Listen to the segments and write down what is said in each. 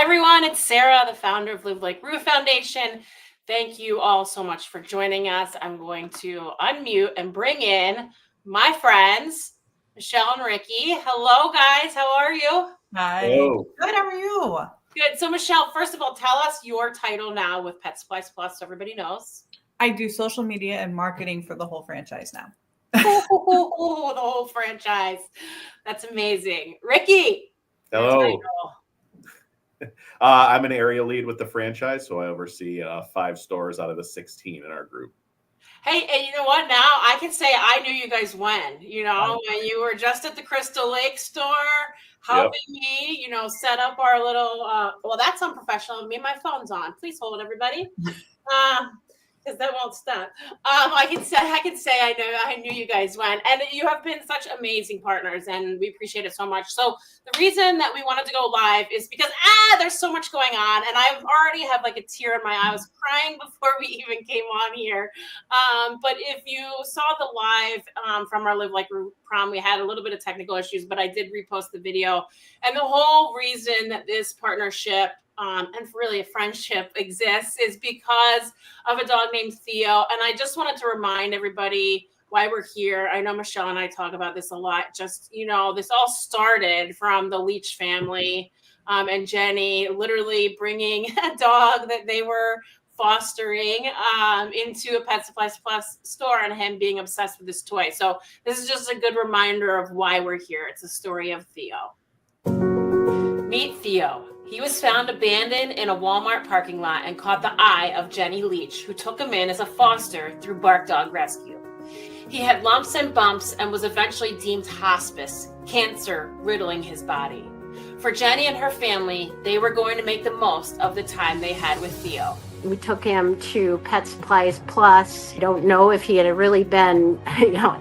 everyone, it's Sarah, the founder of Live Like Rue Foundation. Thank you all so much for joining us. I'm going to unmute and bring in my friends, Michelle and Ricky. Hello, guys. How are you? Hi. Hello. Good. How are you? Good. So, Michelle, first of all, tell us your title now with Pet Supplies Plus so everybody knows. I do social media and marketing for the whole franchise now. The whole franchise. That's amazing. Ricky. Hello. I'm an area lead with the franchise, so I oversee 5 stores out of the 16 in our group. Hey, and you know what? Now I can say I knew you guys when when you were just at the Crystal Lake store helping me, set up our little, well, that's unprofessional. Me and my phone's on. Please hold, everybody. Because that won't stop. I can say I knew you guys when, and you have been such amazing partners, and we appreciate it so much. So the reason that we wanted to go live is because there's so much going on, and I already have like a tear in my eye. I was crying before we even came on here. But if you saw the live from our Live Like Rue prom, we had a little bit of technical issues, but I did repost the video, and the whole reason that this partnership and really a friendship exists is because of a dog named Theo. And I just wanted to remind everybody why we're here. I know Michelle and I talk about this a lot. Just, this all started from the Leach family and Jenny literally bringing a dog that they were fostering into a Pet Supplies Plus store and him being obsessed with this toy. So this is just a good reminder of why we're here. It's a story of Theo. Meet Theo. He was found abandoned in a Walmart parking lot and caught the eye of Jenny Leach, who took him in as a foster through Bark Dog Rescue. He had lumps and bumps and was eventually deemed hospice, cancer riddling his body. For Jenny and her family, they were going to make the most of the time they had with Theo. We took him to Pet Supplies Plus. I don't know if he had really been,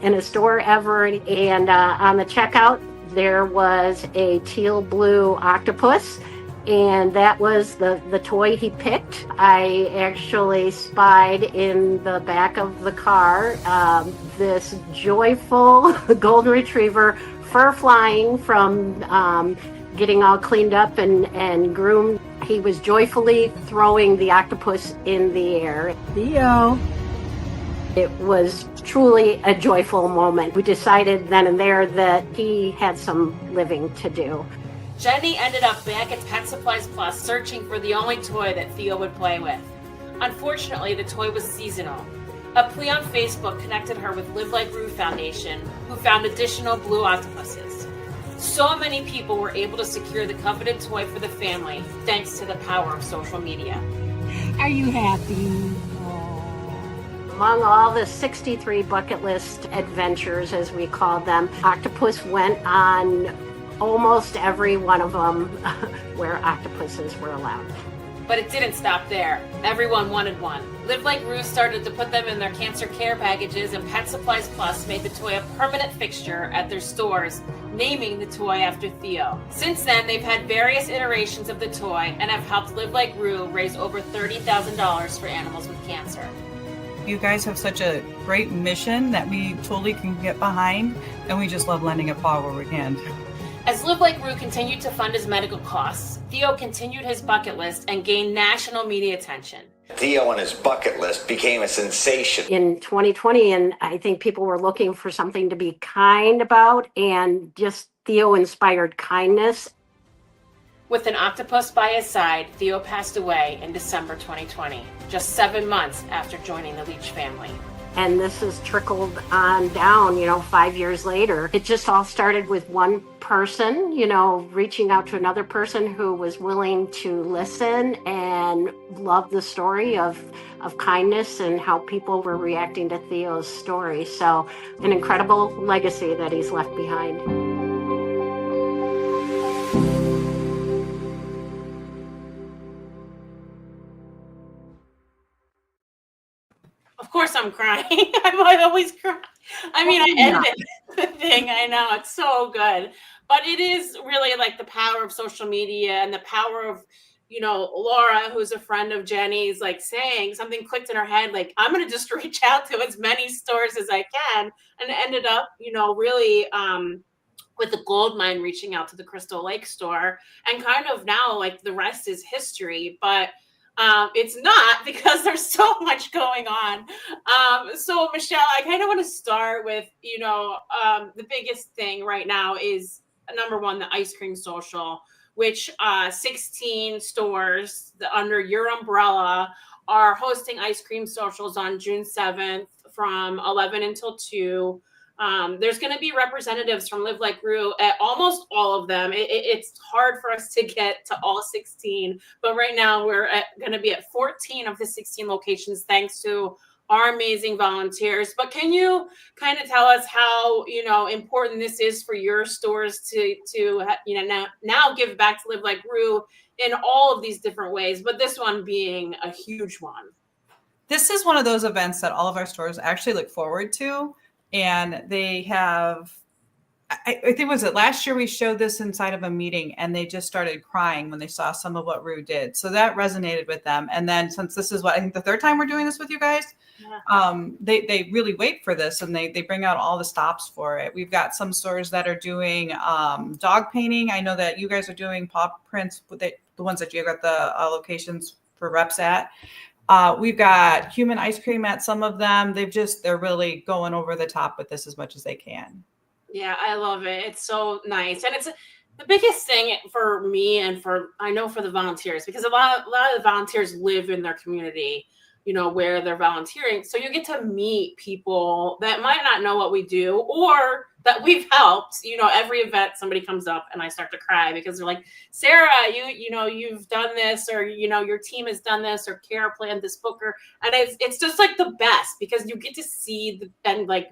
in a store ever. And on the checkout, there was a teal blue octopus. And that was the toy he picked. I actually spied in the back of the car this joyful golden retriever, fur flying from getting all cleaned up and groomed. He was joyfully throwing the octopus in the air. Theo. It was truly a joyful moment. We decided then and there that he had some living to do. Jenny ended up back at Pet Supplies Plus searching for the only toy that Theo would play with. Unfortunately, the toy was seasonal. A plea on Facebook connected her with Live Like Rue Foundation, who found additional blue octopuses. So many people were able to secure the coveted toy for the family thanks to the power of social media. Are you happy? Among all the 63 bucket list adventures, as we called them, octopus went on almost every one of them where octopuses were allowed. But it didn't stop there. Everyone wanted one. Live Like Rue started to put them in their cancer care packages, and Pet Supplies Plus made the toy a permanent fixture at their stores, naming the toy after Theo. Since then, they've had various iterations of the toy and have helped Live Like Rue raise over $30,000 for animals with cancer. You guys have such a great mission that we totally can get behind, and we just love lending a paw where we can. As Live Like Rue continued to fund his medical costs, Theo continued his bucket list and gained national media attention. Theo and his bucket list became a sensation. In 2020, and I think people were looking for something to be kind about, and just Theo inspired kindness. With an octopus by his side, Theo passed away in December 2020, just 7 months after joining the Leach family. And this has trickled on down, 5 years later. It just all started with one person, reaching out to another person who was willing to listen and love the story of kindness and how people were reacting to Theo's story. So an incredible legacy that he's left behind. Of course I'm crying. I always cry. I mean, I edited the thing. I know, it's so good. But it is really like the power of social media and the power of, Laura, who's a friend of Jenny's, like saying something clicked in her head, like, I'm going to just reach out to as many stores as I can. And it ended up, really with the gold mine reaching out to the Crystal Lake store, and kind of now like the rest is history, but it's not, because there's so much going on. So Michelle, I kind of want to start with, the biggest thing right now is number one, the ice cream social, which 16 stores under your umbrella are hosting ice cream socials on June 7th from 11 until 2. There's going to be representatives from Live Like Rue at almost all of them. It's hard for us to get to all 16, but right now we're going to be at 14 of the 16 locations thanks to our amazing volunteers. But can you kind of tell us how, important this is for your stores to now give back to Live Like Rue in all of these different ways, but this one being a huge one? This is one of those events that all of our stores actually look forward to. And they have, I think, was it last year we showed this inside of a meeting, and they just started crying when they saw some of what Rue did. So that resonated with them. And then since this is I think the third time we're doing this with you guys, they really wait for this, and they bring out all the stops for it. We've got some stores that are doing dog painting. I know that you guys are doing paw prints with the ones that you got the locations for reps at. We've got human ice cream at some of them. They're really going over the top with this as much as they can. Yeah, I love it. It's so nice. And it's the biggest thing for me and for the volunteers, because a lot of the volunteers live in their community, where they're volunteering. So you get to meet people that might not know what we do or that we've helped. Every event somebody comes up and I start to cry because they're like, Sarah, you've done this, or, your team has done this, or Kara planned this book, and it's just like the best, because you get to see and like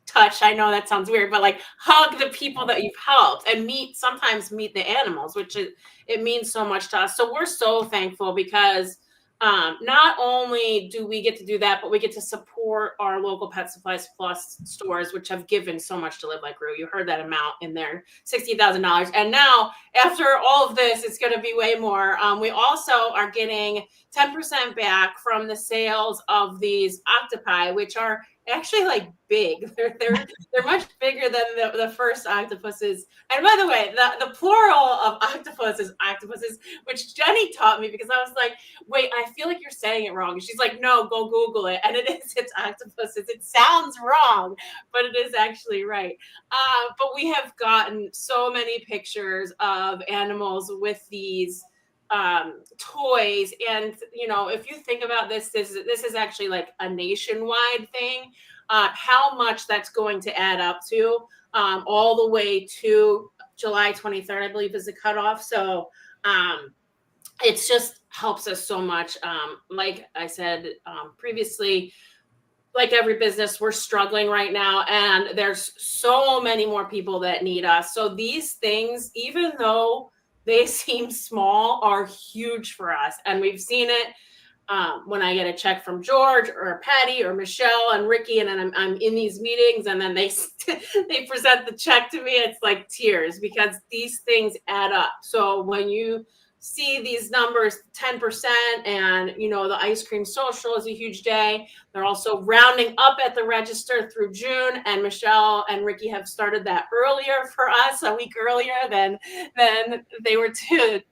touch. I know that sounds weird, but like hug the people that you've helped and sometimes meet the animals, which it means so much to us. So we're so thankful, because not only do we get to do that, but we get to support our local Pet Supplies Plus stores, which have given so much to Live Like Rue. You heard that amount in there, $60,000. And now, after all of this, it's going to be way more. We also are getting 10% back from the sales of these octopi, which are actually like big. They're much bigger than the first octopuses. And by the way, the plural of octopus is octopuses, which Jenny taught me, because I was like, wait, I feel like you're saying it wrong. And she's like, no, go Google it. And it's octopuses. It sounds wrong, but it is actually right. But we have gotten so many pictures of animals with these toys, and if you think about this is actually like a nationwide thing. How much that's going to add up to, all the way to July 23rd, I believe, is the cutoff. So it's just helps us so much. Like I said previously, like every business, we're struggling right now, and there's so many more people that need us. So these things, even though they seem small, are huge for us. And we've seen it when I get a check from George or Patty or Michelle and Ricky, and then I'm in these meetings, and then they present the check to me. It's like tears, because these things add up. So when you see these numbers, 10%, and the ice cream social is a huge day. They're also rounding up at the register through June, and Michelle and Ricky have started that earlier for us, a week earlier than they were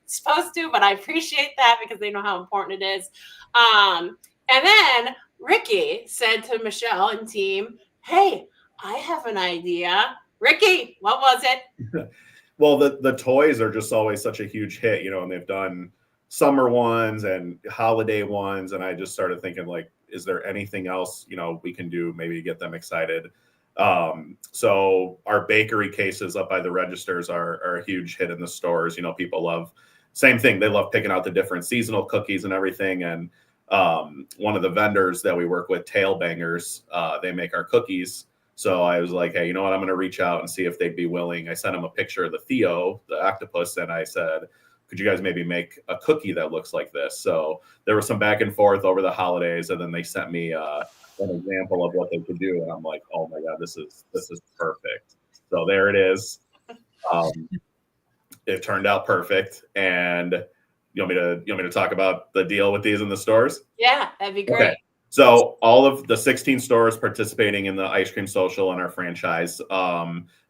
supposed to, but I appreciate that, because they know how important it is. And then Ricky said to Michelle and team, hey, I have an idea. Ricky, what was it? Well, the toys are just always such a huge hit, and they've done summer ones and holiday ones. And I just started thinking, like, is there anything else, we can do maybe to get them excited? So our bakery cases up by the registers are a huge hit in the stores. People love, same thing. They love picking out the different seasonal cookies and everything. And one of the vendors that we work with, Tail Bangers, they make our cookies. So I was like, hey, you know what? I'm going to reach out and see if they'd be willing. I sent them a picture of the Theo, the octopus, and I said, could you guys maybe make a cookie that looks like this? So there was some back and forth over the holidays, and then they sent me an example of what they could do, and I'm like, oh my God, this is perfect. So there it is. It turned out perfect. And you want me to talk about the deal with these in the stores? Yeah, that'd be great. Okay. So all of the 16 stores participating in the ice cream social and our franchise,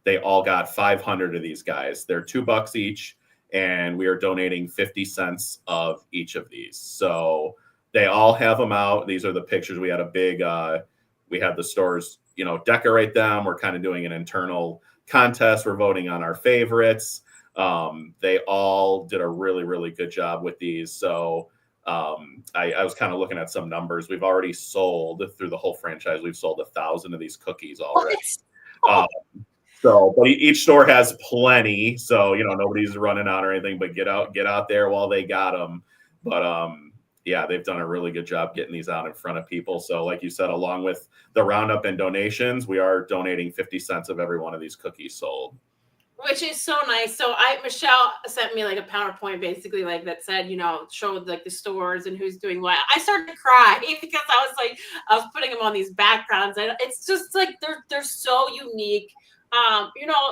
they all got 500 of these guys. They're $2 each, and we are donating 50 cents of each of these. So they all have them out. These are the pictures. We had a big, we had the stores, decorate them. We're kind of doing an internal contest. We're voting on our favorites. They all did a really, really good job with these. So I was kind of looking at some numbers. We've already sold through the whole franchise. We've sold 1,000 of these cookies already. But each store has plenty. So, nobody's running out or anything, but get out there while they got them. But, yeah, they've done a really good job getting these out in front of people. So like you said, along with the roundup and donations, we are donating 50 cents of every one of these cookies sold. Which is so nice. So Michelle sent me like a PowerPoint basically like that said, showed like the stores and who's doing what. I started to cry because I was putting them on these backgrounds, and it's just like they're so unique.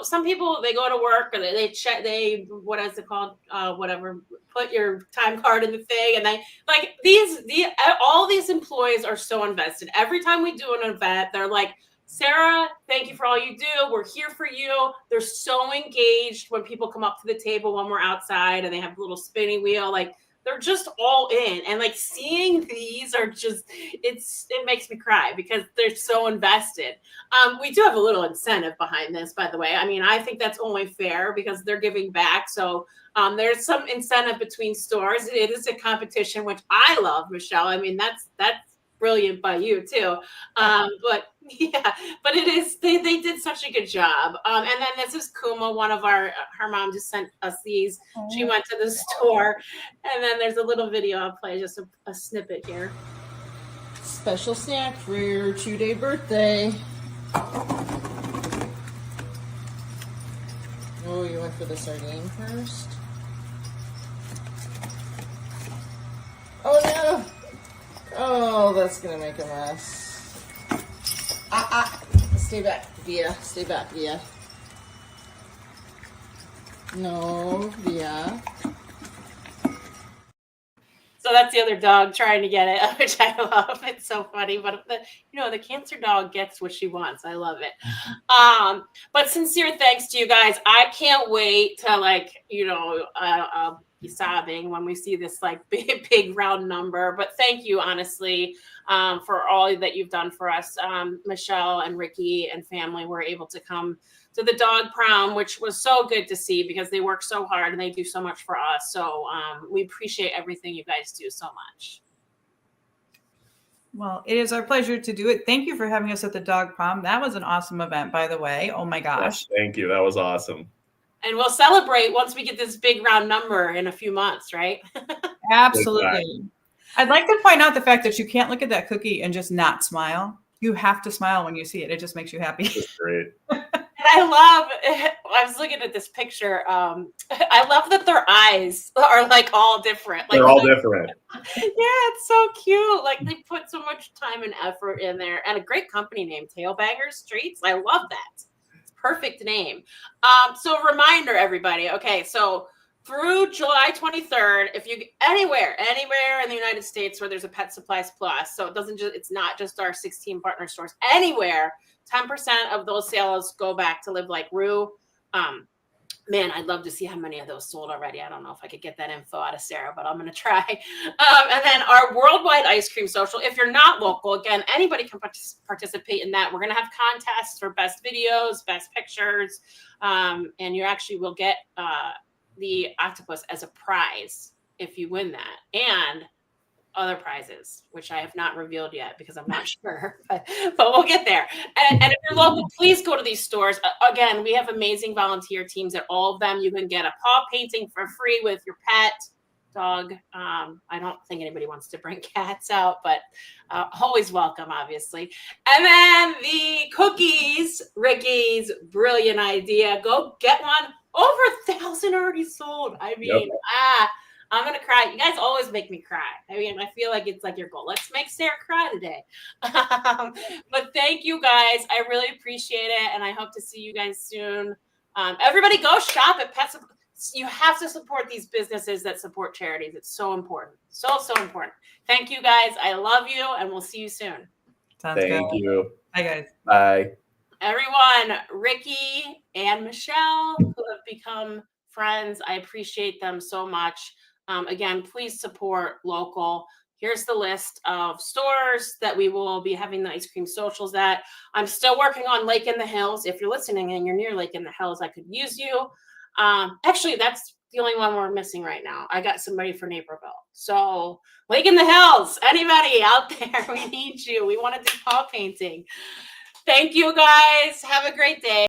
Some people, they go to work and they check, what is it called? Whatever, put your time card in the thing. And they like all these employees are so invested. Every time we do an event, they're like, Sarah, thank you for all you do. We're here for you. They're so engaged when people come up to the table when we're outside and they have a little spinning wheel. Like, they're just all in, and like seeing these are just, it makes me cry because they're so invested. We do have a little incentive behind this, by the way. I mean, I think that's only fair because they're giving back. So there's some incentive between stores. It is a competition, which I love, Michelle. I mean, that's brilliant by you too. But it is, they did such a good job. And then this is Kuma, one of her mom just sent us these. She went to the store, and then there's a little video I'll play, just a snippet here. Special snack for your 2-day birthday. Oh, you went for the sardine first? Oh no! Oh, that's gonna make a mess. Stay back, Via. Stay back, Via. No, Via. So that's the other dog trying to get it, which I love. It's so funny, but the cancer dog gets what she wants. I love it. But sincere thanks to you guys. I can't wait to I'll be sobbing when we see this like big round number. But thank you, honestly, for all that you've done for us. Michelle and Ricky and family were able to come to the dog prom, which was so good to see because they work so hard and they do so much for us. So we appreciate everything you guys do so much. Well, it is our pleasure to do it. Thank you for having us at the dog prom. That was an awesome event, by the way. Oh my gosh. Yes, thank you. That was awesome. And we'll celebrate once we get this big round number in a few months, right? Absolutely. Exactly. I'd like to point out the fact that you can't look at that cookie and just not smile. You have to smile when you see it. It just makes you happy. That's great. I was looking at this picture. I love that their eyes are like all different. Like, They're all different. Yeah, it's so cute. Like they put so much time and effort in there, and a great company name, Tailbangers Treats. I love that. It's a perfect name. So reminder, everybody. Okay, so through July 23rd, if you anywhere in the United States where there's a Pet Supplies Plus, so it's not just our 16 partner stores, anywhere, 10% of those sales go back to Live Like Rue. Man, I'd love to see how many of those sold already. I don't know if I could get that info out of Sarah, but I'm going to try. And then our worldwide ice cream social, if you're not local, again, anybody can participate in that. We're going to have contests for best videos, best pictures, and you actually will get the octopus as a prize if you win that, and other prizes, which I have not revealed yet because I'm not sure, but we'll get there. And if you're local, please go to these stores. Again, we have amazing volunteer teams at all of them. You can get a paw painting for free with your pet dog. I don't think anybody wants to bring cats out, but always welcome, obviously. And then the cookies, Ricky's brilliant idea. Go get one. Over 1,000 already sold. I mean, I'm going to cry. You guys always make me cry. I mean, I feel like it's like your goal. Let's make Sarah cry today. But thank you guys. I really appreciate it. And I hope to see you guys soon. Everybody go shop at you have to support these businesses that support charities. It's so important. So important. Thank you guys. I love you, and we'll see you soon. Sounds Thank good. you. Bye, guys. Bye. Everyone, Ricky and Michelle, who have become friends, I appreciate them so much. Again, please support local. Here's the list of stores that we will be having the ice cream socials at. I'm still working on Lake in the Hills. If you're listening and you're near Lake in the Hills, I could use you. Actually, that's the only one we're missing right now. I got somebody for Naperville. So Lake in the Hills, anybody out there, we need you. We want to do paw painting. Thank you guys. Have a great day.